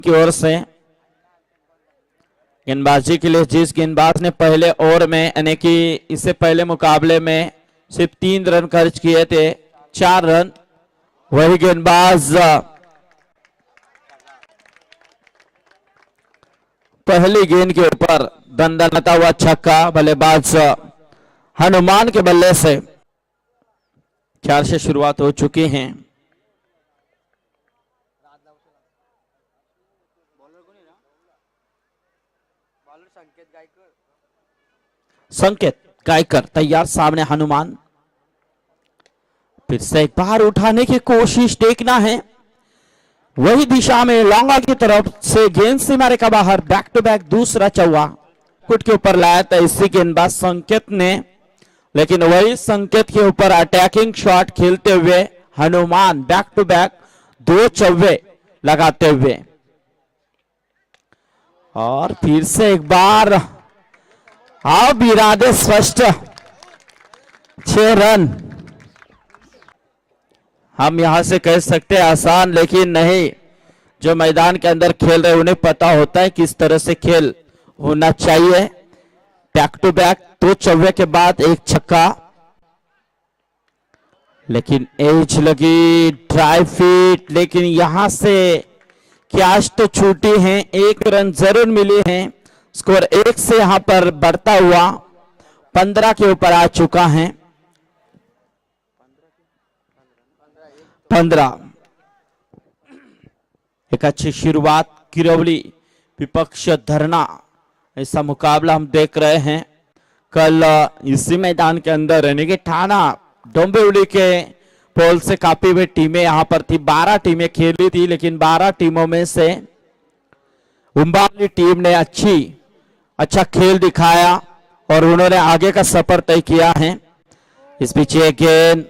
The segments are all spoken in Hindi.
की ओर से गेंदबाजी के लिए जिस गेंदबाज ने पहले ओवर में यानी कि इससे पहले मुकाबले में सिर्फ 3 रन खर्च किए थे, 4 रन, वही गेंदबाज पहली गेंद के ऊपर दंडनाता हुआ छक्का बल्लेबाज हनुमान के बल्ले से 4 से शुरुआत हो चुकी है। संकेत गायकर तैयार, सामने हनुमान, फिर से एक बार उठाने की कोशिश देखना है, वही दिशा में लॉन्गा की तरफ से गेंद से मारे का बाहर, बैक टू बैक दूसरा चौवा कुट के ऊपर लाया था इसी गेंदबाज संकेत ने, लेकिन वही संकेत के ऊपर अटैकिंग शॉट खेलते हुए हनुमान बैक टू बैक 2 चौवे लगाते हुए, और फिर से एक बार अब इरादे स्पष्ट, 6 रन। हम यहां से कह सकते हैं आसान, लेकिन नहीं, जो मैदान के अंदर खेल रहे उन्हें पता होता है किस तरह से खेल होना चाहिए। बैक टू बैक 2 चौवे के बाद 1 छक्का, लेकिन एज लगी ड्राई फीट, लेकिन यहां से कैच तो छूटी है, 1 रन जरूर मिली है। स्कोर 1 से यहां पर बढ़ता हुआ 15 के ऊपर आ चुका है। 15 एक अच्छी शुरुआत, किरौली विपक्ष धरना, ऐसा मुकाबला हम देख रहे हैं। कल इसी मैदान के अंदर यानी कि थाना डोंबिवली के पोल से काफी हुई टीमें यहां पर थी, 12 टीमें खेली थी, लेकिन 12 टीमों में से उम्बाली टीम ने अच्छा खेल दिखाया और उन्होंने आगे का सफर तय किया है। इस पीछे गेंद,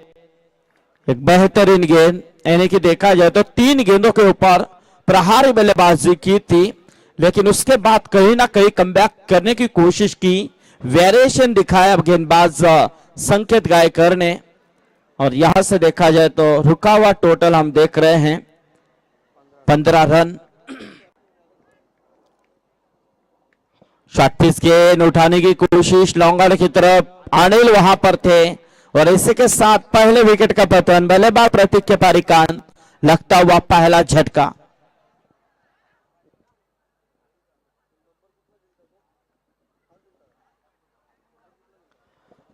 एक बेहतरीन गेंद, यानी कि देखा जाए तो 3 गेंदों के ऊपर प्रहारी बल्लेबाजी की थी, लेकिन उसके बाद कहीं ना कहीं कमबैक करने की कोशिश की, वेरिएशन दिखाया गेंदबाज संकेत गायकर ने, और यहां से देखा जाए तो रुका हुआ टोटल हम देख रहे हैं 15 रन। शॉर्ट पिच गेंद उठाने की कोशिश लॉन्गर की तरफ, अनिल वहां पर थे, और इसी के साथ पहले विकेट का पतन, बल्लेबाज प्रतीक के पारिकान, लगता हुआ पहला झटका।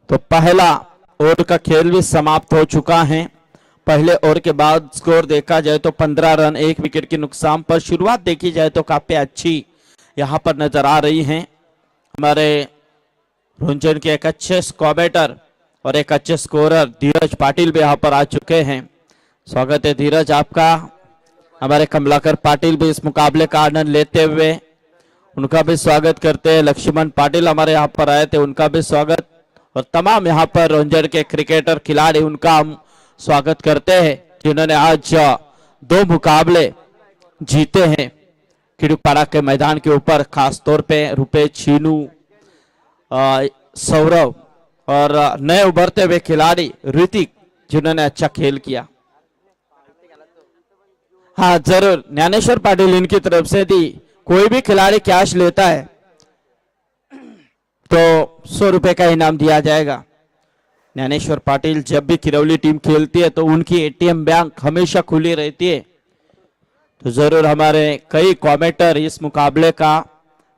तो पहला ओवर का खेल भी समाप्त हो चुका है। पहले ओवर के बाद स्कोर देखा जाए तो 15 रन 1 विकेट के नुकसान पर। शुरुआत देखी जाए तो काफी अच्छी यहां पर नजर आ रही हैं। हमारे रुंझन के एक अच्छे स्कोर और एक अच्छे स्कोरर धीरज पाटिल भी यहां पर आ चुके हैं। स्वागत है धीरज आपका। हमारे कमलाकर पाटिल भी इस मुकाबले का आनंद लेते हुए, उनका भी स्वागत करते हैं। लक्ष्मण पाटिल हमारे यहाँ पर आए थे, उनका भी स्वागत, और तमाम यहाँ पर रुंझन के क्रिकेटर खिलाड़ी, उनका हम स्वागत करते हैं जिन्होंने आज 2 मुकाबले जीते हैं खिड़ुपाड़ा के मैदान के ऊपर। खास तौर पे रुपेश, चीनू, सौरभ और नए उभरते हुए खिलाड़ी ऋतिक जिन्होंने अच्छा खेल किया। हाँ जरूर, ज्ञानेश्वर पाटिल इनकी तरफ से दी, कोई भी खिलाड़ी कैश लेता है तो 100 रुपए का इनाम दिया जाएगा। ज्ञानेश्वर पाटिल जब भी किरौली टीम खेलती है तो उनकी एटीएम बैंक हमेशा खुली रहती है। तो जरूर हमारे कई कमेंटर इस मुकाबले का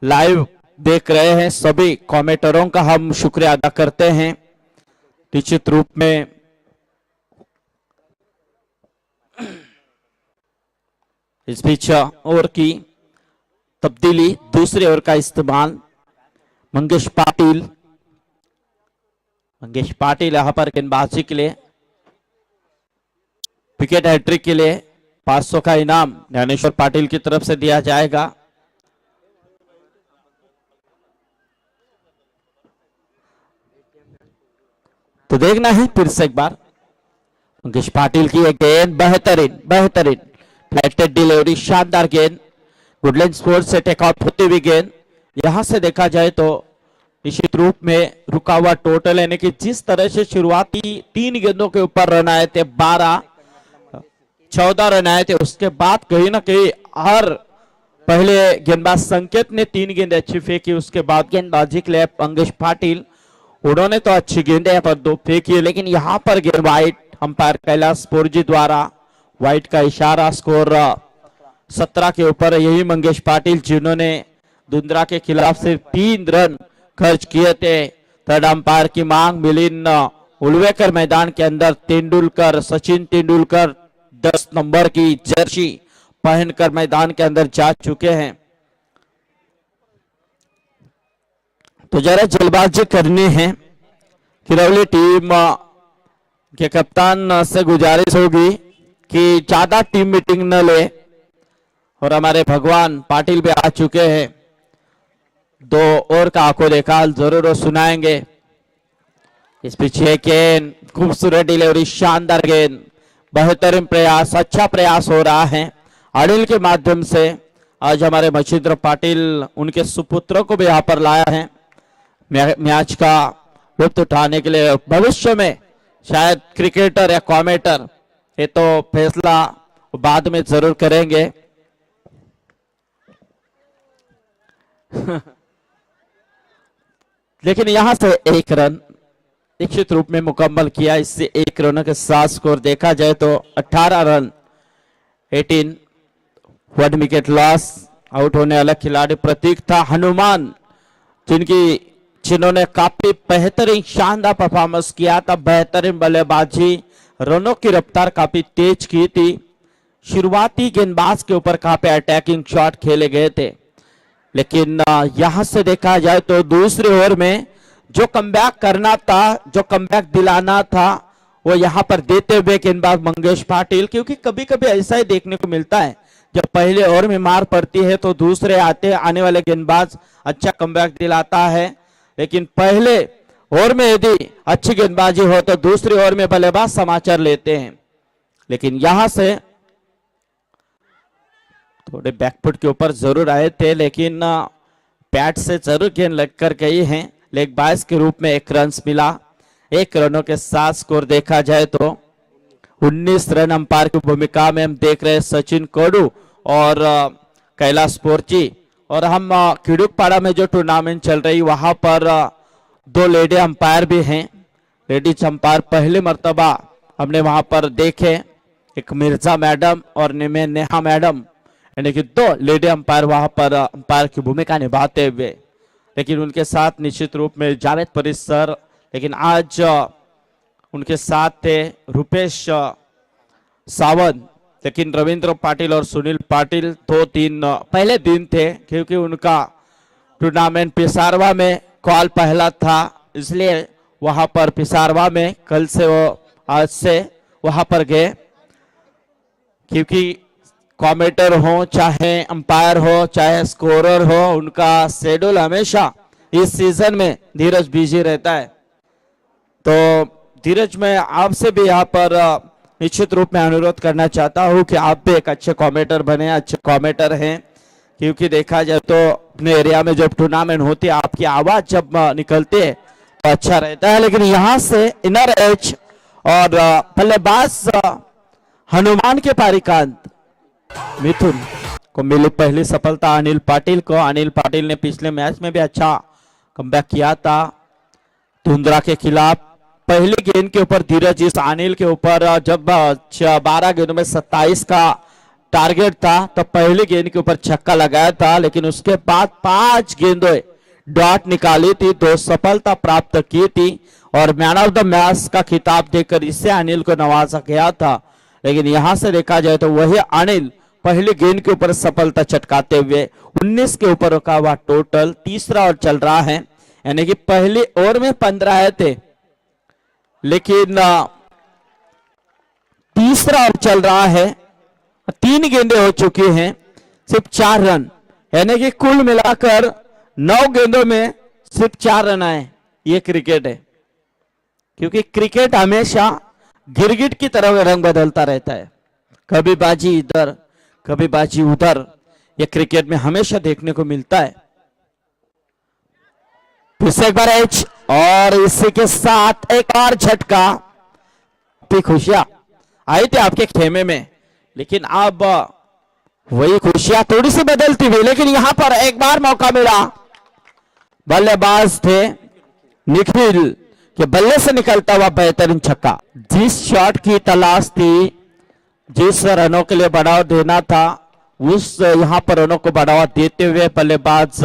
लाइव देख रहे हैं, सभी कमेंटरों का हम शुक्रिया अदा करते हैं। निश्चित रूप में इस बीच ओवर की तब्दीली, दूसरे ओवर का इस्तेमाल, मंगेश पाटिल यहां पर गेंदबाजी के लिए, विकेट हैट्रिक के लिए 500 का इनाम ज्ञानेश्वर पाटिल की तरफ से दिया जाएगा। तो देखना है फिर से एक बार मंगेश पाटिल की एक गेंद, बेहतरीन फ्लैटेड डिलीवरी, शानदार गेंद, वुडलैंड स्पोर्ट्स से टेक आउट होती हुई गेंद। यहां से देखा जाए तो निश्चित रूप में रुका हुआ टोटल, यानी कि जिस तरह से शुरुआती 3 गेंदों के ऊपर रन आए थे, 14 रन आए थे, उसके बाद कहीं ना कहीं हर पहले गेंदबाज संकेत ने 3 गेंद अच्छी फेंकी, उसके बाद गेंदबाजी के लिए अंगेश पाटिल, उन्होंने तो अच्छी गेंदें पर 2 फेंकी, लेकिन यहां पर गेंद वाइट, अंपायर कैलाश पोरजी द्वारा वाइट का इशारा। स्कोर 17 के ऊपर। यही मंगेश पाटिल जिन्होंने धुंधरा के खिलाफ सिर्फ 3 रन खर्च किए थे। थर्ड अंपायर की मांग, मिलिंद उलवेकर मैदान के अंदर तेंदुलकर, सचिन तेंदुलकर 10 नंबर की जर्सी पहनकर मैदान के अंदर जा चुके हैं। तो जरा जल्दबाजी करनी है। किरौली टीम के कप्तान से गुजारिश होगी कि ज्यादा टीम मीटिंग न ले, और हमारे भगवान पाटिल भी आ चुके हैं, 2 ओवर का आंखों देखा जरूर सुनाएंगे। इस पीछे गेंद, खूबसूरत डिलीवरी, शानदार गेंद, बेहतरीन प्रयास, अच्छा प्रयास हो रहा है अनिल के माध्यम से। आज हमारे मच्छिंद्र पाटिल उनके सुपुत्रों को भी यहाँ पर लाया है मैच का लुत्फ उठाने के लिए। भविष्य में शायद क्रिकेटर या कमेंटेटर, ये तो फैसला बाद में जरूर करेंगे। लेकिन यहां से 1 रन निश्चित रूप में मुकम्मल किया। इससे 1 रनों के साथ स्कोर देखा जाए तो 18 रन, 18, 1 विकेट लॉस। आउट होने वाला खिलाड़ी प्रतीक था हनुमान, जिन्होंने काफी बेहतरीन शानदार परफॉर्मेंस किया था, बेहतरीन बल्लेबाजी, रनों की रफ्तार काफी तेज की थी। शुरुआती गेंदबाज के ऊपर काफी अटैकिंग शॉट खेले गए थे, लेकिन यहां से देखा जाए तो दूसरे ओवर में जो कमबैक करना था, जो कमबैक दिलाना था, वो यहां पर देते हुए गेंदबाज मंगेश पाटिल। क्योंकि कभी कभी ऐसा ही देखने को मिलता है, जब पहले ओवर में मार पड़ती है तो दूसरे आने वाले गेंदबाज अच्छा कमबैक दिलाता है, लेकिन पहले ओवर में यदि अच्छी गेंदबाजी हो तो दूसरे ओवर में बल्लेबाज समाचार लेते हैं। लेकिन यहां से थोड़े बैकफुट के ऊपर जरूर आए थे, लेकिन पैट से जरूर गेंद लगकर गई है। लेग बाइस के रूप में 1 रन मिला। 1 रनों के साथ स्कोर देखा जाए तो 19 रन। अंपायर की भूमिका में हम देख रहे हैं सचिन कोडू और कैलाश पोरजी। और हम खिड़ुकपाड़ा में जो टूर्नामेंट चल रही वहां पर 2 लेडी अंपायर भी हैं। लेडीज अंपायर पहले मर्तबा हमने वहां पर देखे, एक मिर्जा मैडम और नेहा मैडम, यानी कि 2 लेडी अंपायर वहां पर अंपायर की भूमिका निभाते हुए। लेकिन उनके साथ निश्चित रूप में जावेद परीद सर, लेकिन आज उनके साथ थे रुपेश सावंत, लेकिन रविंद्र पाटिल और सुनील पाटिल 2-3 पहले दिन थे, क्योंकि उनका टूर्नामेंट पिसारवा में कॉल पहला था, इसलिए वहां पर पिसारवा में कल से वो आज से वहां पर गए। क्योंकि कमेंटेटर हो, चाहे अंपायर हो, चाहे स्कोरर हो, उनका शेड्यूल हमेशा इस सीजन में धीरज बिजी रहता है। तो धीरज, मैं आपसे भी यहाँ पर निश्चित रूप में अनुरोध करना चाहता हूँ कि आप भी एक अच्छे कमेंटेटर बने, अच्छे कमेंटेटर हैं। क्योंकि देखा जाए तो अपने एरिया में जब टूर्नामेंट होती है, आपकी आवाज जब निकलती है तो अच्छा रहता है। लेकिन यहाँ से इनर एज और बल्लेबाज हनुमान के पारिकांत मिथुन को मिली पहली सफलता अनिल पाटिल को। अनिल पाटिल ने पिछले मैच में भी अच्छा कमबैक किया था धुंधरा के खिलाफ। पहली गेंद के ऊपर धीरज इस अनिल के ऊपर जब 12 गेंदों में 27 का टारगेट था तो पहली गेंद के ऊपर छक्का लगाया था, लेकिन उसके बाद 5 गेंदों डॉट निकाली थी, 2 सफलता प्राप्त की थी और मैन ऑफ द मैच का खिताब देकर इससे अनिल को नवाजा गया था। लेकिन यहां से देखा जाए तो वही अनिल पहली गेंद के ऊपर सफलता चटकाते हुए 19 के ऊपर रुका हुआ टोटल। तीसरा ओवर चल रहा है, यानी कि पहले ओवर में 15 आए थे, लेकिन तीसरा ओवर चल रहा है, 3 गेंदें हो चुकी हैं, सिर्फ 4 रन, यानी कि कुल मिलाकर 9 गेंदों में सिर्फ 4 रन आए। ये क्रिकेट है, क्योंकि क्रिकेट हमेशा गिरगिट की तरह रंग बदलता रहता है, कभी बाजी इधर कभी बाजी उधर, ये क्रिकेट में हमेशा देखने को मिलता है। फिर से एक बार एच और इसी के साथ एक और झटका। खुशियां आई थी आपके खेमे में, लेकिन अब वही खुशियां थोड़ी सी बदलती हुई, लेकिन यहां पर एक बार मौका मिला। बल्लेबाज थे निखिल के बल्ले से निकलता हुआ बेहतरीन छक्का। जिस शॉट की तलाश थी, जिस रनों के लिए बढ़ावा देना था, उस यहां पर रनों को बढ़ावा देते हुए बल्लेबाज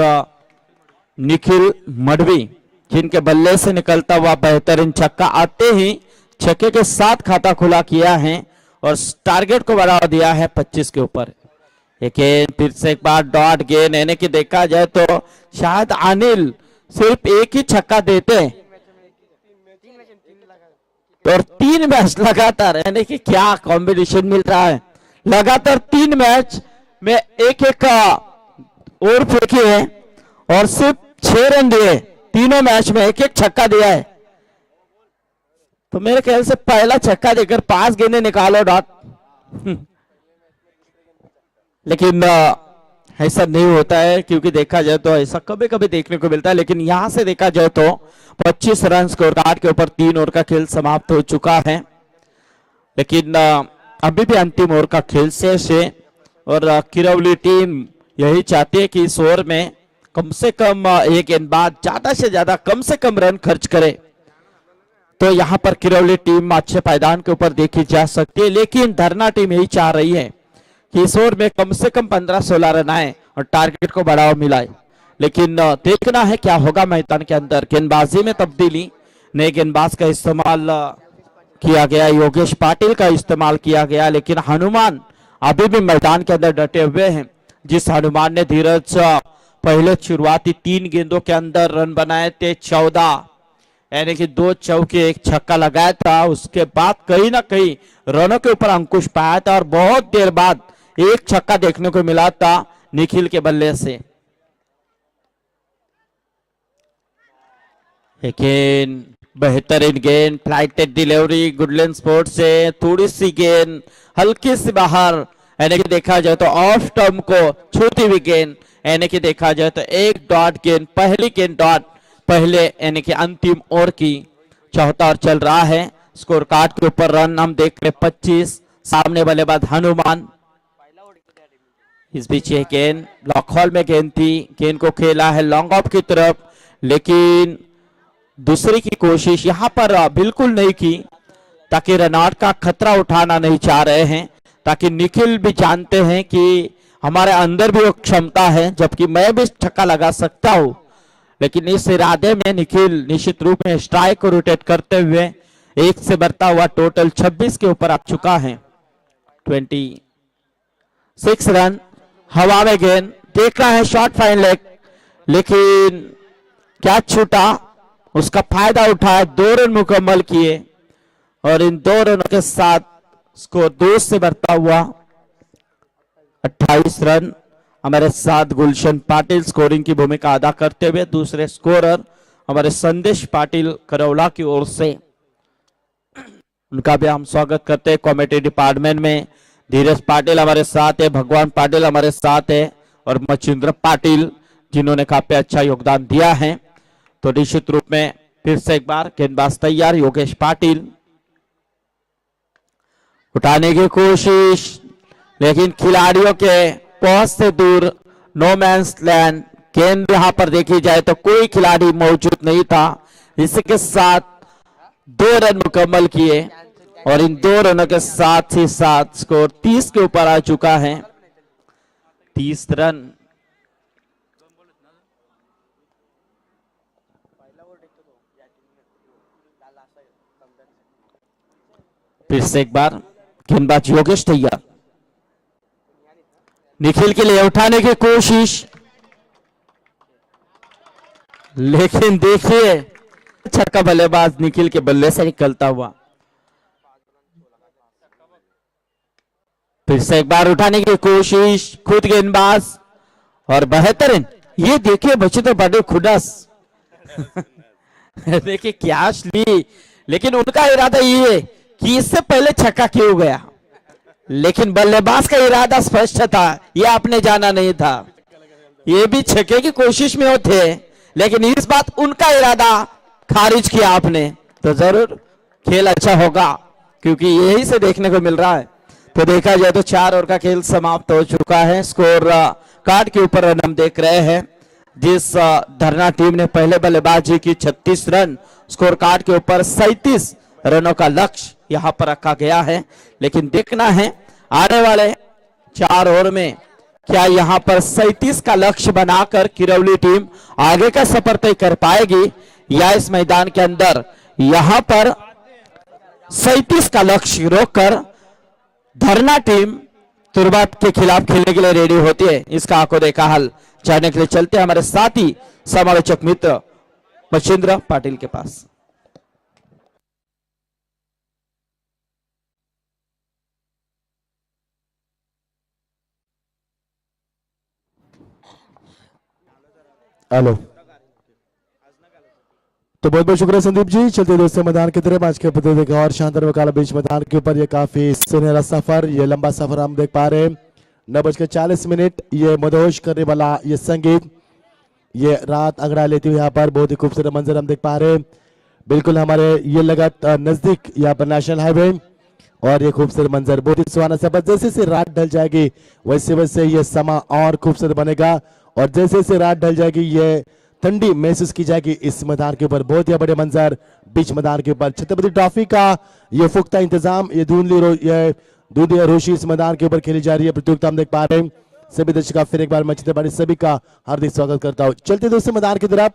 निखिल मडवी, जिनके बल्ले से निकलता हुआ बेहतरीन छक्का आते ही छक्के के साथ खाता खुला किया है और टारगेट को बढ़ावा दिया है 25 के ऊपर। लेकिन फिर से एक बार डॉट गेंद, यानी कि देखा जाए तो शायद अनिल सिर्फ एक ही छक्का देते और 3 मैच लगातार, यानी कि क्या कॉम्बिनेशन मिल रहा है। लगातार 3 मैच में एक ओवर फेंकी है और सिर्फ 6 रन दिए, तीनों मैच में एक छक्का दिया है। तो मेरे ख्याल से पहला छक्का देकर 5 गेंदें निकालो डॉट। लेकिन ऐसा नहीं होता है, क्योंकि देखा जाए तो ऐसा कभी कभी देखने को मिलता है। लेकिन यहां से देखा जाए तो 25 रन स्कोर कार्ड के ऊपर 3 ओवर का खेल समाप्त हो चुका है। लेकिन अभी भी अंतिम ओवर का खेल शेष है और किरौली टीम यही चाहती है कि इस ओवर में कम से कम एक गेंदबाज ज्यादा से ज्यादा कम से कम रन खर्च करे। तो यहां पर किरौली टीम अच्छे पायदान के ऊपर देखी जा सकती है, लेकिन धरना टीम यही चाह रही है कि इस ओवर में कम से कम 15-16 रन आए और टारगेट को बढ़ावा मिलाए। लेकिन देखना है क्या होगा मैदान के अंदर। गेंदबाजी में तब्दीली, नए गेंदबाज का इस्तेमाल किया गया, योगेश पाटिल का इस्तेमाल किया गया, लेकिन हनुमान अभी भी मैदान के अंदर डटे हुए हैं। जिस हनुमान ने धीरज पहले शुरुआती 3 गेंदों के अंदर रन बनाए थे 14, यानी कि 2 चौके 1 छक्का लगाया था, उसके बाद कहीं ना कहीं रनों के ऊपर अंकुश पाया था और बहुत देर बाद 1 छक्का देखने को मिला था निखिल के बल्ले से। लेकिन बेहतरीन गेंद, फ्लाइटेड डिलीवरी गुडलैंड स्पोर्ट्स से, थोड़ी सी गेंद हल्की सी बाहर, यानी कि देखा जाए तो ऑफ टर्म को छूती हुई गेंद, यानी कि देखा जाए तो 1 डॉट गेंद, पहली गेंद डॉट पहले, यानी कि अंतिम ओवर की चौथा ओवर चल रहा है। स्कोर कार्ड के ऊपर रन हम देख रहे 25, सामने बल्लेबाज हनुमान। इस बीच ये गेंद ब्लॉक हॉल में गेंद थी, गेंद को खेला है लॉन्ग ऑफ की तरफ, लेकिन दूसरी की कोशिश यहां पर बिल्कुल नहीं की, ताकि रनआउट का खतरा उठाना नहीं चाह रहे हैं, ताकि निखिल भी जानते हैं कि हमारे अंदर भी वो क्षमता है, जबकि मैं भी छक्का लगा सकता हूं। लेकिन इस इरादे में निखिल निश्चित रूप में स्ट्राइक को रोटेट करते हुए 1 से बढ़ता हुआ टोटल 26 के ऊपर आ चुका है। 26 रन, हवा में गेंद, देख रहा है शॉर्ट फाइन लेग, लेकिन क्या छूटा, उसका फायदा उठाया, 2 रन मुकम्मल किए और इन 2 रनों के साथ स्कोर 2 से बढ़ता हुआ 28 रन। हमारे साथ गुलशन पाटिल स्कोरिंग की भूमिका अदा करते हुए, दूसरे स्कोरर हमारे संदेश पाटिल करौला की ओर से, उनका भी हम स्वागत करते हैं। कॉमेडी डिपार्टमेंट में धीरज पाटिल हमारे साथ है, भगवान पाटिल हमारे साथ है और मचिंद्र पाटिल, जिन्होंने काफी अच्छा योगदान दिया है। तो निश्चित रूप में फिर से एक बार गेंदबाज तैयार, योगेश पाटिल उठाने की कोशिश, लेकिन खिलाड़ियों के पहुंच से दूर, नो मैंस लैंड। गेंद यहां पर देखी जाए तो कोई खिलाड़ी मौजूद नहीं था। इसके साथ 2 रन मुकम्मल किए और इन 2 रनों के साथ ही साथ स्कोर 30 के ऊपर आ चुका है। 30 रन। फिर से एक बार गेंदबाज योगेश तैयार, निखिल के लिए उठाने की कोशिश, लेकिन देखिए छक्का बल्लेबाज निखिल के बल्ले से निकलता हुआ। फिर से एक बार उठाने की कोशिश, खुद गेंदबाज और बेहतरीन, ये देखिए बच्चे तो बड़े खुडस देखिए क्या ली, लेकिन उनका इरादा ये है कि इससे पहले छक्का क्यों गया, लेकिन बल्लेबाज का इरादा स्पष्ट था, यह आपने जाना नहीं था। ये भी छक्के की कोशिश में होते, लेकिन इस बात उनका इरादा खारिज किया आपने, तो जरूर खेल अच्छा होगा, क्योंकि यही से देखने को मिल रहा है। तो देखा जाए तो 4 ओवर का खेल समाप्त हो चुका है। स्कोर कार्ड के ऊपर रन हम देख रहे हैं। जिस धरना टीम ने पहले बल्लेबाजी की 36 रन, स्कोर कार्ड के ऊपर 37 रनों का लक्ष्य यहां पर रखा गया है। लेकिन देखना है आने वाले 4 ओवर में क्या यहां पर 37 का लक्ष्य बनाकर किरौली टीम आगे का सफर तय कर पाएगी, या इस मैदान के अंदर यहां पर 37 का लक्ष्य रोककर धरना टीम तुर्बात के खिलाफ खेलने के लिए रेडी होती है। इसका आंखों देखा हल जानने के लिए चलते हैं हमारे साथी समालोचक मित्र मच्छिंद्र पाटिल के पास। हेलो, तो बहुत बहुत शुक्रिया संदीप जी। चलते दोस्तों मैदान की तरफ आज के प्रतियोगिता और शानदार मुकाबला बीच मैदान के ऊपर ये काफी सुनहरा सफर, ये लंबा सफर हम देख पा रहे हैं। 9:40 ये मदहोश करने वाला ये संगीत, ये रात अंगड़ा लेती हुई यहाँ पर बहुत ही खूबसूरत मंजर हम देख पा रहे हैं। बिल्कुल हमारे ये लगत नजदीक यहाँ पर नेशनल हाईवे, और ये खूबसूरत मंजर बहुत ही सुहाना सफर। जैसे जैसे रात ढल जाएगी वैसे वैसे ये समा और खूबसूरत बनेगा, और जैसे जैसे रात ढल जाएगी ये ठंडी महसूस की जाएगी इस मैदान के ऊपर। बहुत ही बड़े मंजर बीच मैदान के ऊपर, छत्रपति ट्रॉफी का ये पुख्ता इंतजाम, ये धुंधली रोशनी इस मैदान के ऊपर खेली जा रही है। प्रतियोगिता हम देख पा रहे हैं। सभी दर्शकों फिर एक बार मैं छत्रपति सभी का हार्दिक स्वागत करता हूँ। चलते दोस्तों मैदान की तरफ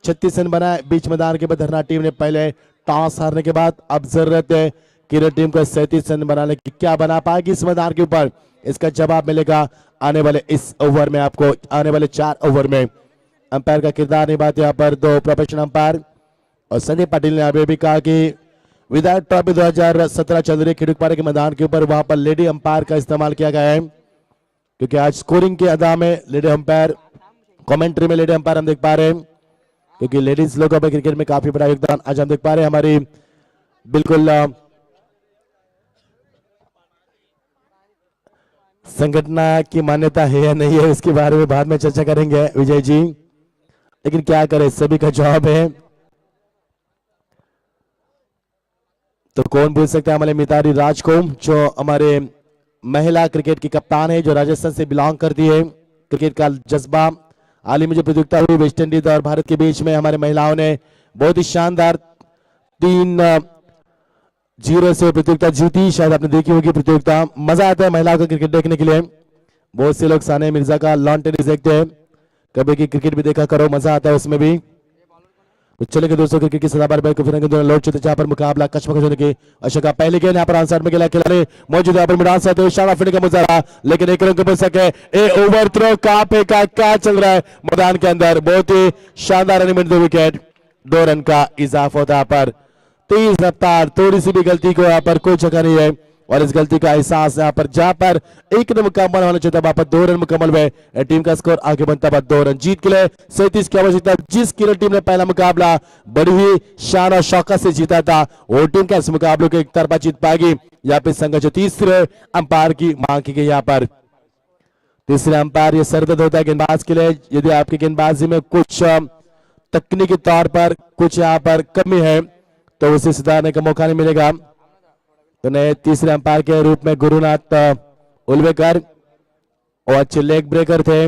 36 रन बनाए बीच मैदान के ऊपर धरना टीम ने पहले टॉस हारने के बाद। अब जरूरत है किरण टीम को 37 रन बनाने की। क्या बना पाएगी इस मैदान के ऊपर, इसका जवाब मिलेगा आने वाले इस ओवर में आपको। आने वाले 4 ओवर में अंपायर का किरदार निभाते यहाँ पर 2 प्रोफेशनल अंपायर, और संदीप पाटिल ने अभी भी कहा कि विधायक ट्रॉफी 2017 चल रही खिड़कपारे के मैदान के ऊपर वहां पर लेडी अंपायर का इस्तेमाल किया गया है, क्योंकि आज स्कोरिंग के अदा में लेडी अंपायर, कमेंट्री में लेडी अंपायर हम देख पा रहे हैं, क्योंकि लेडीज लोगों पर क्रिकेट में काफी बड़ा योगदान आज हम देख पा रहे हैं। हमारी बिल्कुल संगठना की मान्यता है या नहीं है इसके बारे में बाद में चर्चा करेंगे विजय जी, लेकिन क्या करें सभी का जवाब है। तो कौन भूल सकता है हमारे मिताली राज को, जो हमारे महिला क्रिकेट की कप्तान है, जो राजस्थान से बिलोंग करती है। क्रिकेट का जज्बा, हाल ही में जो प्रतियोगिता हुई वेस्ट इंडीज और भारत के बीच में, हमारे महिलाओं ने बहुत ही शानदार 3-0 से प्रतियोगिता जीती। शायद आपने देखी होगी प्रतियोगिता, मजा आता है महिलाओं का क्रिकेट देखने के लिए। बहुत से लोग सानिया मिर्जा का लॉन टेनिस देखते हैं, कभी की क्रिकेट भी देखा करो, मजा आता है उसमें भी। तो चलेंगे दोस्तों क्रिकेट की सदाबहार बैट को फिरेंगे दोनों लौट चुके, जहां पर मुकाबला कचमकच होने की आशंका। पहले गेंद यहाँ पर आंसर में खेला खिलाड़ी मौजूद यहाँ पर मिडान साथ इशारा फिरने का मुजाहरा, लेकिन एक रन को बच सके। ए ओवर थ्रो कहां पे का क्या चल रहा है मैदान के अंदर, बहुत ही शानदार रनिंग 2 विकेट, 2 रन का इजाफा होता है पर। तेज रफ्तार, थोड़ी सी भी गलती को यहाँ पर कोई जगह नहीं है, और इस गलती का एहसास यहाँ पर जहां पर 1 रन मुकम्मल होना चाहिए वहां पर 2 रन मुकम्मल हुए। टीम का स्कोर आगे बनता है 2 रन। जीत के लिए 37 की आवश्यकता। जिस किरण टीम ने पहला मुकाबला बड़ी ही शान और शौकत से जीता था, वो टीम का इस मुकाबले को एक तरफा जीत पाएगी। यहाँ पे संघर्ष 3 अंपायर की मांग की गई। यहाँ पर तीसरे अंपायर ये सरदर्द होता है गेंदबाज के लिए, यदि आपकी गेंदबाजी में कुछ तकनीकी तौर पर कुछ यहाँ पर कमी है तो उसे सुधारने का मौका नहीं मिलेगा। तो नए तीसरे अंपायर के रूप में गुरुनाथ उल्वेकर, और अच्छे लेग ब्रेकर थे,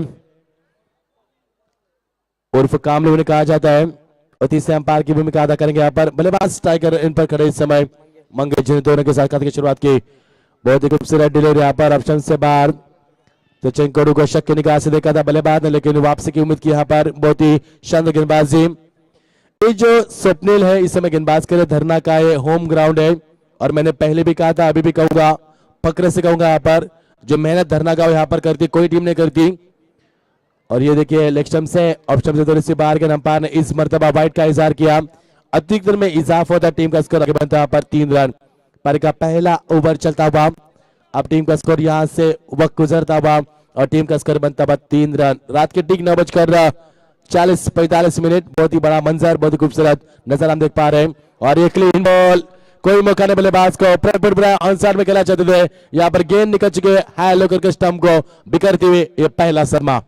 उर्फ कामलू ने कहा जाता है, और तीसरे अंपायर की भूमिका अदा करेंगे यहाँ पर बल्लेबाज टाइगर इन पर खड़े इस समय मंगेश जी ने दोनों के साथ की शुरुआत की। बहुत ही खूबसूरत डिलीवरी यहाँ पर ऑप्शन से बाहर, तो चेंकोडू को शक की निगाह से देखा था बल्लेबाज ने, लेकिन वापसी की उम्मीद की यहाँ पर। बहुत ही शानदार गेंदबाजी। ये जो स्वप्निल है इस समय गेंदबाज के लिए धरना का ये होम ग्राउंड है, और मैंने पहले भी कहा था अभी भी कहूंगा, फक्र से कहूंगा, यहाँ पर जो मेहनत धरना का यहाँ पर करती कोई टीम नहीं करती। और ये देखिए लेग स्टंप से ऑप्शन से थोड़ी सी बाहर के अंपायर ने इस मर्तबा वाइट का इजहार किया। अतिरिक्त में इजाफा होता, टीम का स्कोर आगे बनता है यहाँ पर 3 रन। पर का पहला ओवर चलता हुआ, अब टीम का स्कोर यहाँ से वक्त गुजरता हुआ, और टीम का स्कोर बनता हुआ 3 रन। रात के ठीक 9:40-45 मिनट, बहुत ही बड़ा मंजर, बहुत ही खूबसूरत नजर हम देख पा रहे हैं। और ये क्लीन बॉल, कोई मौका नहीं बल्लेबाज को, ऑनसाइड में खेला चाहते थे, यहाँ पर गेंद निकल चुके हाई लो करके स्टंप को बिखरती हुई ये पहला सदमा।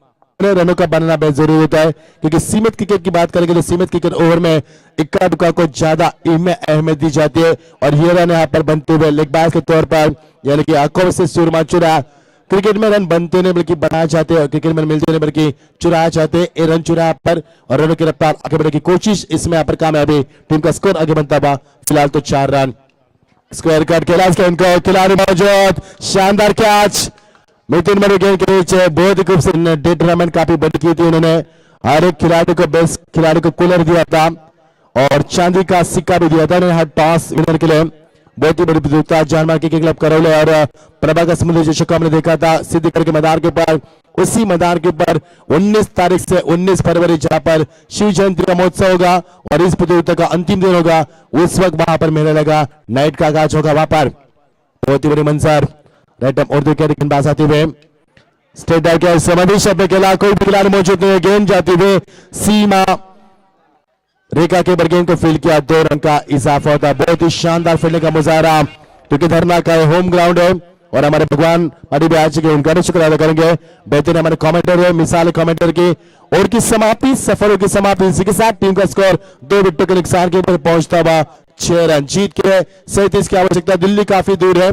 रनों का बनाना बेहद जरूरी होता है, क्योंकि सीमित क्रिकेट की बात करेंगे तो सीमित क्रिकेट ओवर में इक्का दुक्का को ज्यादा अहमियत दी जाती है। और ये रन यहाँ पर बनते हुए लेग बाज के तौर पर, यानी कि आंखों से सुरमा चुरा, क्रिकेट में रन बनते नहीं बल्कि बनाए जाते हैं, और क्रिकेट में मिलते नहीं बल्कि चुराए जाते हैं। ये रन चुरा पर और रनों की रफ्तार आगे बढ़ने की कोशिश, इसमें यहाँ पर कामयाबी, टीम का स्कोर आगे बनता हुआ फिलहाल तो 4 रन। स्क्वायर कट खिलाड़ी के इनको खिलाड़ी मौजूद, शानदार कैच मिथुन मणि गेंद के नीचे, बहुत ही खूबसूरत डेड टूर्नामेंट काफी बड़ी की थी उन्होंने। हर एक खिलाड़ी को, बेस्ट खिलाड़ी को कूलर दिया था और चांदी का सिक्का भी दिया था उन्होंने हर टॉस विनर के लिए। बहुत ही बड़ी प्रतियोगिता जानमार के क्लब करौले और प्रभाकर समुद्री जैसे को हमने देखा था सिद्धिगढ़ के मैदान के ऊपर। उसी मैदान के ऊपर 19 तारीख से 19 फरवरी जहां पर शिव जयंती का महोत्सव होगा और इस प्रतियोगिता का अंतिम दिन होगा, उस वक्त वहां पर मेला लगा, नाइट का आगाज होगा वहां पर। बहुत ही बड़ी मंजर, राइट आर्म उर्दू के गेंदबाज आते हुए स्टेट डाइव के समाधि शब्द के खिलाफ कोई भी खिलाड़ी मौजूद नहीं है। गेंद जाते हुए सीमा रेखा के गेंद को फील्ड किया, 2 रन का इजाफा होता है। बहुत ही शानदार फील्डिंग का मुजाहरा, क्योंकि धरना का होम ग्राउंड है और हमारे भगवान पार्टी भी आज के उनका भी शुक्र अदा करेंगे। बेहतरीन हमारे कमेंटर है, मिसाल कमेंटर की और की समाप्ति, सफरों की समाप्ति, इसी के साथ टीम का स्कोर 2 विकेटों के नुकसान के ऊपर पहुंचता हुआ 6 रन। जीत के 37 की आवश्यकता, दिल्ली काफी दूर है।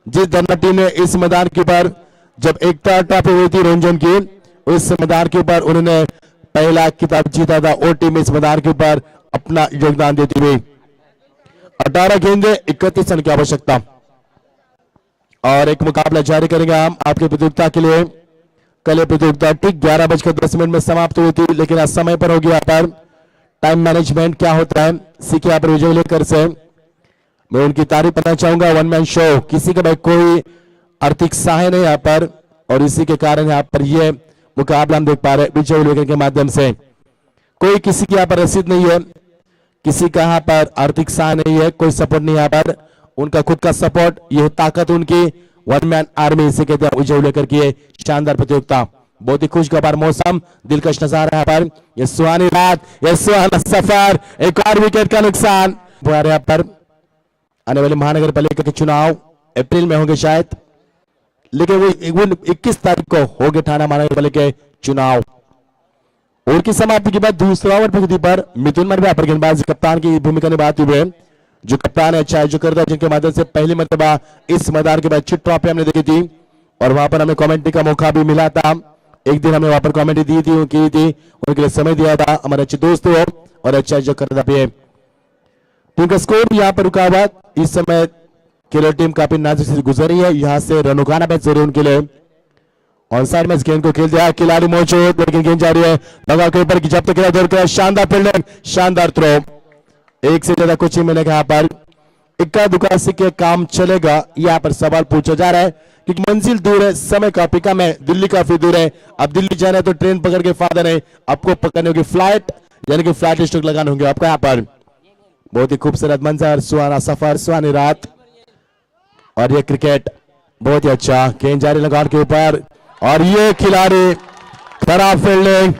जिस धरना टीम ने इस मैदान के ऊपर जब एकता ट्रॉफी हुई थी रंजन की, उस मैदान के ऊपर उन्होंने पहला खिताब जीता था और टीम इस मैदान के ऊपर अपना योगदान देती हुई। 18 गेंदें 31 रन की आवश्यकता और एक मुकाबला जारी करेंगे हम आपकी प्रतियोगिता के लिए। कल प्रतियोगिता ठीक 11:10 में समाप्त हुई थी, लेकिन आज समय पर होगी। यहाँ पर टाइम मैनेजमेंट क्या होता है सीखे यहाँ पर विजय लेकर से मैं उनकी तारीफ करना चाहूंगा। 1 मैन शो, किसी का भाई कोई आर्थिक सहाय नहीं यहाँ पर, और इसी के कारण यहाँ पर ये मुकाबला हम देख पा रहे हैं विजय लेकर के माध्यम से। कोई किसी की यहाँ पर रसीद नहीं है, किसी का यहाँ पर आर्थिक सहाय नहीं है, कोई सपोर्ट नहीं यहाँ पर, उनका खुद का सपोर्ट, ये ताकत उनकी 1 मैन आर्मी, इसे कहते हैं विजय लेकर के शानदार प्रतियोगिता। बहुत ही खुशगवार मौसम, दिलकश नजारा यहाँ पर, ये सुहानी रात, ये सुहाना सफर, एक और विकेट का नुकसान। यहाँ पर आने वाले महानगर पालिका के चुनाव अप्रैल में होंगे शायद, लेकिन वो 21 तारीख को होंगे थाना महानगर पालिका के चुनाव। और की समाप्ति के बाद दूसरा ओवर प्रगति पर मिथुन मणि पर गेंदबाज कप्तान की भूमिका निभाते हुए, जो कप्तान है अच्छा जो करता है, जिनके माध्यम से पहली मर्तबा इस मैदान के बाद अच्छी ट्रॉफी हमने देखी थी और वहां पर हमें कमेंट्री का मौका भी मिला था। एक दिन हमने वहां पर कमेंट्री दी थी, की थी, उनके लिए समय दिया था। हमारे अच्छे दोस्त हो और अच्छा जो करता भी है। टीम का स्कोर यहाँ पर रुका हुआ, इस समय केरल टीम काफी नाजुक से गुजर रही है, यहाँ से रन उगाना बेहद जरूरी उनके लिए। ऑन साइड में इस गेंद को खेल दिया, खिलाड़ी मौजूद, लेकिन गेंद जा रही है लगा के ऊपर की, जब तक दौड़ शानदार फील्डिंग, शानदार थ्रो, एक से ज्यादा कुछ ही मिलेगा यहाँ पर। इक्का दुक्का से के काम चलेगा, यहाँ पर सवाल पूछा जा रहा है क्योंकि मंजिल दूर है, समय काफी कम है, दिल्ली काफी दूर है। अब दिल्ली जाना है तो ट्रेन पकड़ के फायदा नहीं, आपको पकड़ने होगी फ्लाइट, यानी कि फ्लाइट स्टॉक लगाने होंगे आपका यहाँ पर। बहुत ही खूबसूरत मंजर, सुहाना सफर, सुहानी रात और ये क्रिकेट बहुत ही अच्छा, गेंद जारी लगान के ऊपर और ये खिलाड़ी खराब फील्डिंग,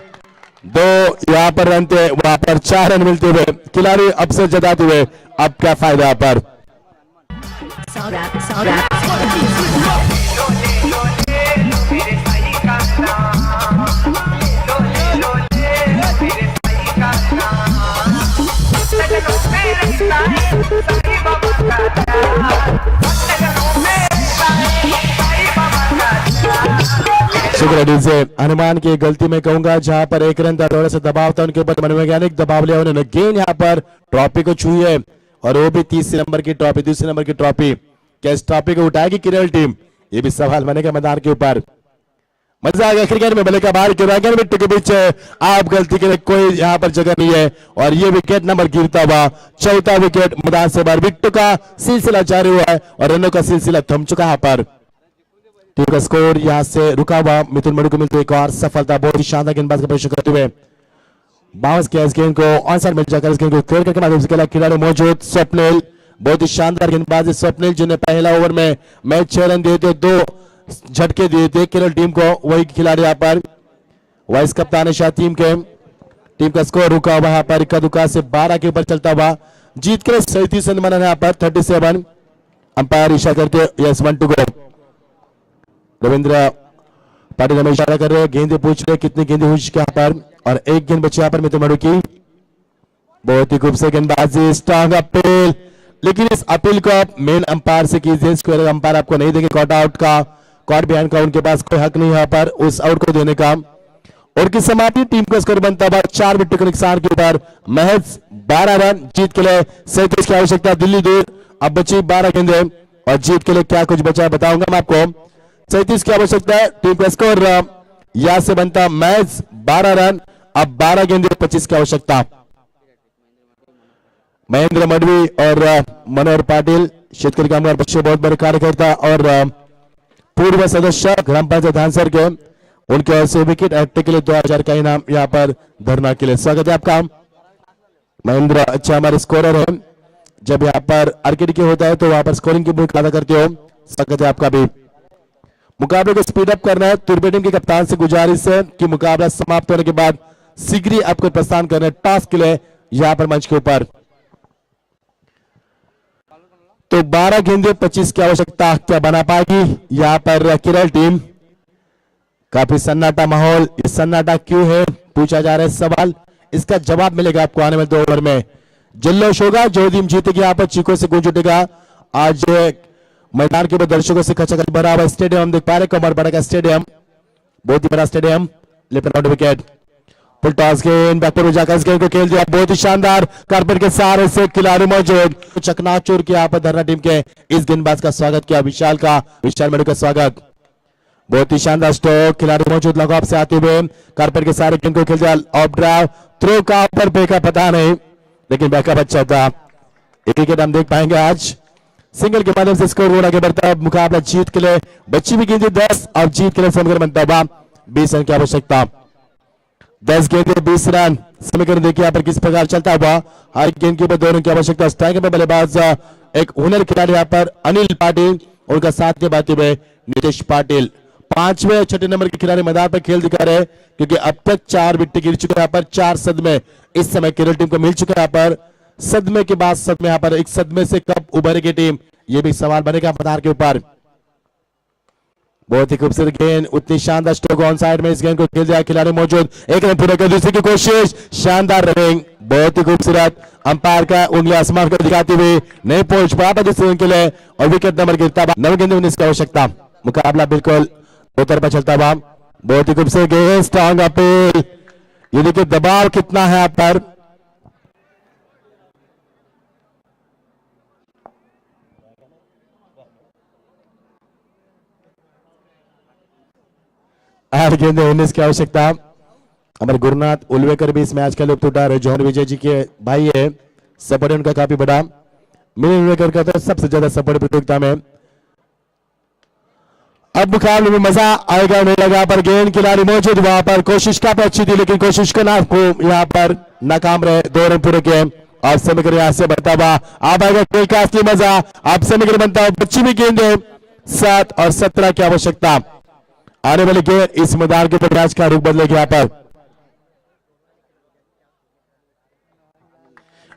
2 यहाँ पर रन थे, वहां पर 4 रन मिलते हुए खिलाड़ी अब से जताते हुए अब क्या फायदा यहाँ पर। शुक्र से हनुमान की गलती में कहूंगा, जहां पर 1 रन था, थोड़ा सा दबाव था उनके ऊपर, मनोवैज्ञानिक दबाव लिया उन्होंने, गेंद यहां पर ट्रॉफी को छुई है और वो भी 30 नंबर की ट्रॉफी, दूसरे नंबर की ट्रॉफी। क्या इस ट्रॉफी को उठाएगी केरल टीम, ये भी सवाल बनेगा मैदान के ऊपर। मजा आ गया क्रिकेट में, भले का बाहर के विकेट के बीच आप गलती के लिए कोई यहाँ पर जगह नहीं है और ये विकेट नंबर गिरता हुआ, चौथा विकेट मैदान से बाहर, विकेटों का सिलसिला जारी हुआ है और रनों का सिलसिला थम चुका है यहाँ पर। टीम का स्कोर यहाँ से रुका हुआ, मिथुन मणि को मिलती एक और सफलता, बहुत ही शानदार गेंदबाज का प्रदर्शन करते हुए बाउंस किया इस गेंद को, ऑन साइड में जाकर इस गेंद को क्लियर करके माध्यम से खिलाड़ी मौजूद स्वप्निल, बहुत ही शानदार गेंदबाज स्वप्निल, जिन्हें पहला ओवर में मैच 6 रन दिए थे, 2 झटके दिए थे केरल टीम को, वही खिलाड़ी यहाँ पर वाइस कप्तान है शायद टीम के। टीम का स्कोर रुका हुआ यहाँ पर, इक्का दुक्का से 12 के ऊपर चलता हुआ, जीत के 37 रन बना है यहाँ पर, 37। अंपायर इशारा करते yes 1 to go. Ravindra Patil हमें इशारा कर रहे हैं, गेंदे पूछ रहे कितनी गेंदे हुई यहाँ पर, और एक गेंद बची यहाँ पर मित्र मडु की। बहुत ही खूबसूरत गेंदबाजी, स्ट्रांग अपील, लेकिन इस अपील को आप मेन अंपायर से कीजिए, स्क्वायर अंपायर आपको नहीं देंगे कॉट आउट का, कॉट बिहाइंड का, उनके पास कोई हक नहीं यहाँ पर उस आउट को देने का। और की समाप्ति टीम का स्कोर बनता है 4 विकेट के नुकसान के ऊपर, महज 12 रन जीत के लिए 37 की आवश्यकता, दिल्ली दूर। अब बची 12 गेंदे और जीत के लिए क्या कुछ बचा है बताऊंगा मैं आपको। 37 की आवश्यकता है, टीम का स्कोर यहां से बनता महज 12 रन, अब 12 गेंदे 25 की आवश्यकता। महेंद्र मडवी और मनोहर पाटिल शेतकरी कामगार पक्ष बहुत बड़े कार्यकर्ता और पूर्व सदस्य ग्राम पंचायत धानसर के, उनके ओर से विकेट हैट्रिक के लिए 2000 का इनाम यहाँ पर धरना के लिए। स्वागत है आपका महेंद्र, अच्छा हमारे स्कोरर है, जब यहाँ पर आर्केड के होता है तो वहां पर स्कोरिंग की भूमिका अदा करते हो, स्वागत है आपका भी। मुकाबले को स्पीड अप करना है, तुर्बे टीम के कप्तान से गुजारिश है कि मुकाबला समाप्त होने के बाद शीघ्र ही आपको प्रस्थान करना है टास्क के लिए यहाँ पर मंच के ऊपर। तो 12 गेंदे 25 की आवश्यकता क्या बना पाएगी यहाँ पर केरल टीम। काफी सन्नाटा माहौल, ये सन्नाटा क्यों है पूछा जा रहा है सवाल, इसका जवाब मिलेगा आपको आने वाले 2 ओवर में। जल्लोश होगा, जो टीम जीतेगी यहाँ पर चीखों से गूंज उठेगा। आज मैदान के ऊपर दर्शकों से खचाखच भरा हुआ स्टेडियम हम देख पा रहे हैं, कमर बड़ा का स्टेडियम, बहुत ही बड़ा stadium. Left out wicket, full toss गेंद बैक पर जाकर इस गेंद को खेल दिया, बहुत ही शानदार कारपेट के सहारे से खिलाड़ी मौजूद, चकनाचूर की यहाँ पर धरना टीम के इस गेंदबाज का स्वागत किया, विशाल मेडू का स्वागत। बहुत ही शानदार स्ट्रोक, खिलाड़ी मौजूद लगाव से आते हुए कारपेट के सारे गेंद को खेल दिया, ऑफ ड्राइव थ्रो का ऊपर फेंका पता नहीं, लेकिन बैकअप अच्छा था। एक विकेट हम देख पाएंगे आज, सिंगल के माध्यम से स्कोर आगे बढ़ता है। मुकाबला जीत के लिए बच्ची भी गेंदें 10 और जीत के लिए समीकरण बनता हुआ 20 रन की आवश्यकता। 10 गेंदें 20 रन, समीकरण देखिए यहाँ पर किस प्रकार चलता हुआ। हर गेंद के ऊपर 2 रन की आवश्यकता। स्ट्राइकर में बल्लेबाज एक हुनर खिलाड़ी यहाँ पर अनिल पाटिल, उनका साथ निभाते हुए नीतीश पाटिल। 5वें 6ठे नंबर के खिलाड़ी मैदान पर खेल दिखा रहे, क्योंकि अब तक 4 विकेट गिर चुके यहाँ पर, 4 सदमे इस समय केरल टीम को मिल चुका है यहाँ पर। सदमे के बाद सदमे यहाँ पर, एक सदमे से कब उभरेगी टीम, ये भी सवाल बनेगा मैदान के ऊपर। बहुत ही खूबसूरत गेंद, उतनी शानदार स्ट्रोक ऑन साइड में इस गेंद को खेल दिया खिलाड़ी मौजूद, एक रन पूरा कर दूसरी की कोशिश, शानदार रनिंग, बहुत ही खूबसूरत। अंपायर का उंगली आसमान को दिखाते हुए नहीं पहुंच पाया दूसरे रन के लिए और विकेट नंबर गिरता हुआ 9 गेंद 19 की आवश्यकता। मुकाबला बिल्कुल दो तरफा चलता हुआ, बहुत ही खूबसूरत गेंद, स्ट्रांग अपील, ये देखिए दबाव कितना है यहाँ पर। आठ गेंदे 19 की आवश्यकता। हमारे गुरुनाथ उलवेकर भी इस मैच का लुत्फ उठा रहे, जौहर विजय जी के भाई है, सपोर्ट उनका काफी बड़ा, मिलिंद उलवेकर का तो सबसे ज्यादा सपोर्ट प्रतियोगिता में। अब मुकाबले में मजा आएगा नहीं लगा पर गेंद खिलाड़ी मौजूद वहां पर, कोशिश काफी अच्छी थी लेकिन कोशिश करना को यहाँ पर नाकाम रहे, 2 रन पूरे किए और समीकरण यहाँ से बनता हुआ अब आएगा खेल का असली मजा। अब समीकरण बनता हुआ बच्ची भी गेंदे 7 और 17 की आवश्यकता। आने वाली गेंद इस मैदान के ऊपर मैच का रुख बदलेगी यहाँ पर।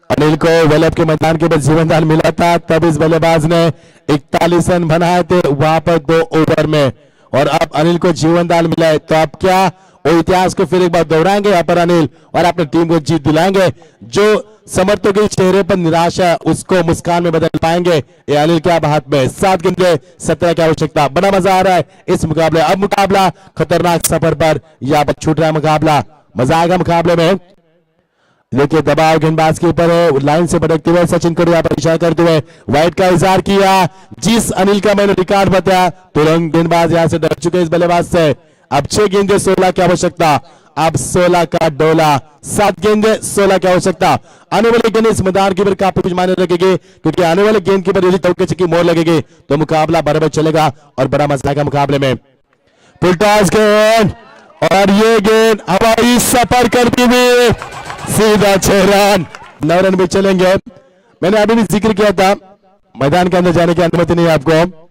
अनिल को वेलअप के मैदान के ऊपर जीवनदान मिला था, तब इस बल्लेबाज ने 41 रन बनाए थे वहां पर 2 ओवर में, और अब अनिल को जीवनदान मिला है, तो अब क्या वो इतिहास को फिर एक बार दोहराएंगे यहाँ पर अनिल और अपनी टीम को जीत दिलाएंगे। जो समर्थकों के चेहरे पर निराशा है उसको मुस्कान में बदल पाएंगे, ये अनिल के अब हाथ में। 7 गेंदे 17 की आवश्यकता। बड़ा मजा आ रहा है इस मुकाबले, अब मुकाबला खतरनाक सफर पर यहाँ पर छूट रहा है मुकाबला, मजा आएगा मुकाबले में। देखिए दबाव गेंदबाज के ऊपर है, लाइन से भटकते हुए सचिन को यहाँ पर इशारा करते हुए वाइट का इजहार किया, जिस अनिल का मैंने रिकॉर्ड बताया तुरंत गेंदबाज यहाँ से डर चुके इस बल्लेबाज से। अब 6 गेंदे 16 की आवश्यकता, अब 16 का डोला, 7 गेंदे 16 की आवश्यकता। आने वाले गेंद इस मैदान के ऊपर काफी कुछ मायने रखेगी, क्योंकि आने वाले गेंद के ऊपर यदि तौके की मोड़ लगेगी तो मुकाबला बराबर चलेगा और बड़ा मजा आएगा मुकाबले में। फुल टॉस गेंद और ये गेंद हवाई सफर करती हुई सीधा 6 रन, 9 रन में चलेंगे। मैंने अभी भी जिक्र किया था मैदान के अंदर जाने की अनुमति नहीं है आपको,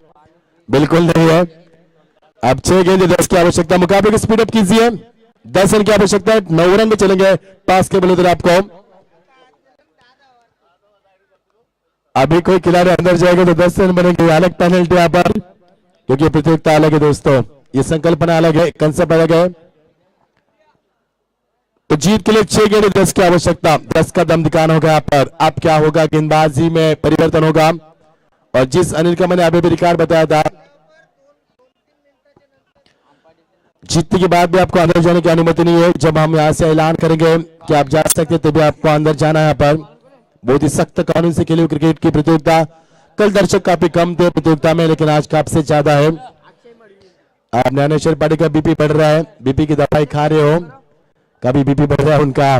बिल्कुल नहीं है। अब 6 गेंद 10 की आवश्यकता। मुकाबले की स्पीड अप कीजिए, 10 रन की आवश्यकता है, 9 रन में चलेंगे। टॉस के बल्ले आपको अभी कोई खिलाड़ी अंदर जाएगा तो 10 रन बनेंगे, अलग पेनल्टी यहाँ पर, क्योंकि प्रतियोगिता अलग है दोस्तों। ये संकल्पना अलग है, कंसेप्ट अलग है। तो जीत के लिए 6 गेंद 10 की आवश्यकता, 10 का दम दिखाना होगा यहाँ पर। अब क्या होगा, गेंदबाजी में परिवर्तन होगा। और जिस अनिल का मैंने अभी भी रिकॉर्ड बताया था, जीतने के बाद भी आपको अंदर जाने की अनुमति नहीं है। जब हम यहाँ से ऐलान करेंगे कि आप जा सकते हैं तभी आपको अंदर जाना है। यहाँ पर बहुत ही सख्त कानून से खेली हुई क्रिकेट की प्रतियोगिता। कल दर्शक काफी कम थे प्रतियोगिता में, लेकिन आज काफी ज्यादा है। आप ज्ञानेश्वर पाटिल का बीपी बढ़ रहा है, बीपी की दवाई खा रहे हो, काफी बीपी बढ़ रहा है उनका।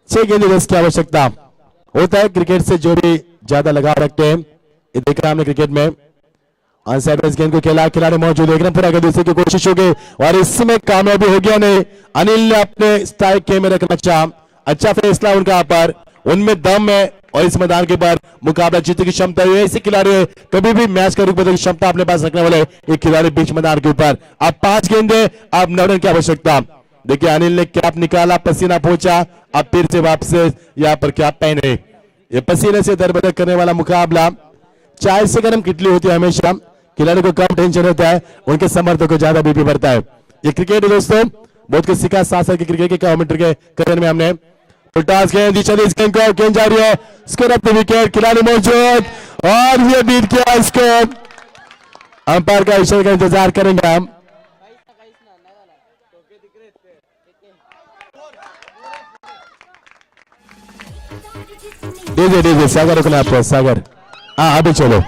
6 गेंद 10 की आवश्यकता होता है। क्रिकेट से जो भी ज्यादा लगाव रखते हैं, ये देख रहा हमने क्रिकेट में। ऑन साइड में इस गेंद को खेला, खिलाड़ी मौजूद, एक रन पूरा कर दूसरे की कोशिश हो गई और इसमें कामयाबी हो गया नहीं। अनिल ने अपने स्ट्राइक के में रखना चाहा, अच्छा फैसला उनका यहाँ पर, उनमें दम है और इस मैदान के पर मुकाबला जीतने की क्षमता है। ऐसे खिलाड़ी है, कभी भी मैच का रुख बदलने की क्षमता अपने पास रखने वाले एक खिलाड़ी बीच मैदान के ऊपर। अब 5 गेंदे, अब 9 रन की आवश्यकता। देखिए अनिल ने कैप निकाला, पसीना पहुंचा, अब फिर से वापस यहाँ पर कैप पहने। ये पसीने से दरबदर करने वाला मुकाबला, चाय से गर्म किटली होती है हमेशा। खिलाड़ी को कम टेंशन होता है, उनके समर्थक को ज्यादा बीपी बढ़ता है। ये क्रिकेट है दोस्तों, बहुत कुछ सीखा 7 साल के क्रिकेट के किलोमीटर के करियर में हमने। तो टॉस गेंद दी चली, इस गेंद को गेंद जा रही है, स्कोर अप द विकेट, खिलाड़ी मौजूद और ये बीट किया इसको। अंपायर का इशारे का इंतजार करेंगे हम। दीजिए सागर रुकना आपको, सागर हाँ अभी चलो।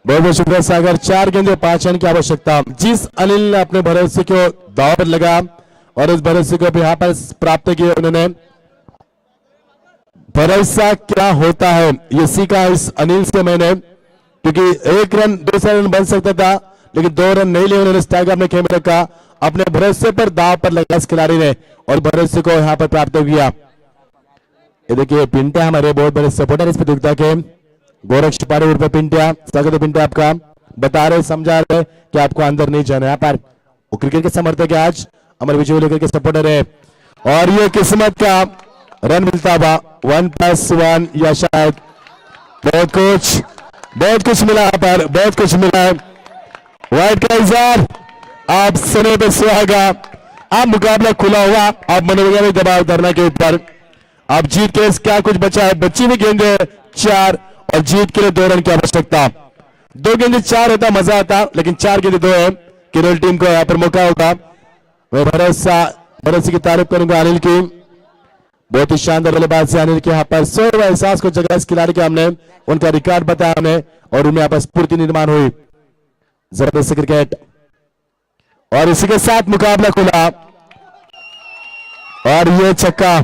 बहुत बहुत शुक्रिया सागर। 4 गेंदे 5 रन की आवश्यकता। जिस अनिल ने अपने भरोसे को दांव पर लगा और उस भरोसे को भी यहाँ पर प्राप्त किया उन्होंने। भरोसा क्या होता है ये सीखा इस अनिल से मैंने, क्योंकि 1 रन 2 रन बन सकता था, लेकिन 2 रन नहीं लिए उन्होंने। स्ट्राइक अपने खेल में रखा, अपने भरोसे पर दांव पर लगा इस खिलाड़ी ने और भरोसे को यहाँ पर प्राप्त किया। ये देखिए पिंटा हमारे बहुत बड़े सपोर्टर इस प्रतियोगिता के, गोरख शिपारी उर्फ पिंटिया, स्वागत है पिंटिया आपका। बता रहे समझा रहे कि आपको अंदर नहीं जाना है। यहाँ पर वो क्रिकेट के समर्थक है, आज अमर विजय लेकर के सपोर्टर है और ये किस्मत का रन मिलता हुआ 1+1 या शायद बहुत कुछ मिला यहाँ पर, बहुत कुछ मिला है। वाइट का इज़हार आप समय पे सुहागा। अब मुकाबला खुला हुआ, आप मनोरंजन दबाव धरना के ऊपर। आप जीत के क्या कुछ बचा है, बची हुई गेंदे 4 और जीत के लिए 2 रन की आवश्यकता। 2 गेंदे 4 होता मजा आता, लेकिन 4 गेंदे 2 है। केरल टीम को यहाँ पर मौका होगा। मैं भरोसे की तारीफ करूंगा अनिल की, बहुत ही शानदार बल्लेबाज से अनिल के यहाँ पर 100 एहसास को जगह इस खिलाड़ी के हमने उनका रिकॉर्ड बताया हमने और उनमें यहाँ पर स्फूर्ति निर्माण हुई। जबरदस्त क्रिकेट और इसी के साथ मुकाबला खुला और ये छक्का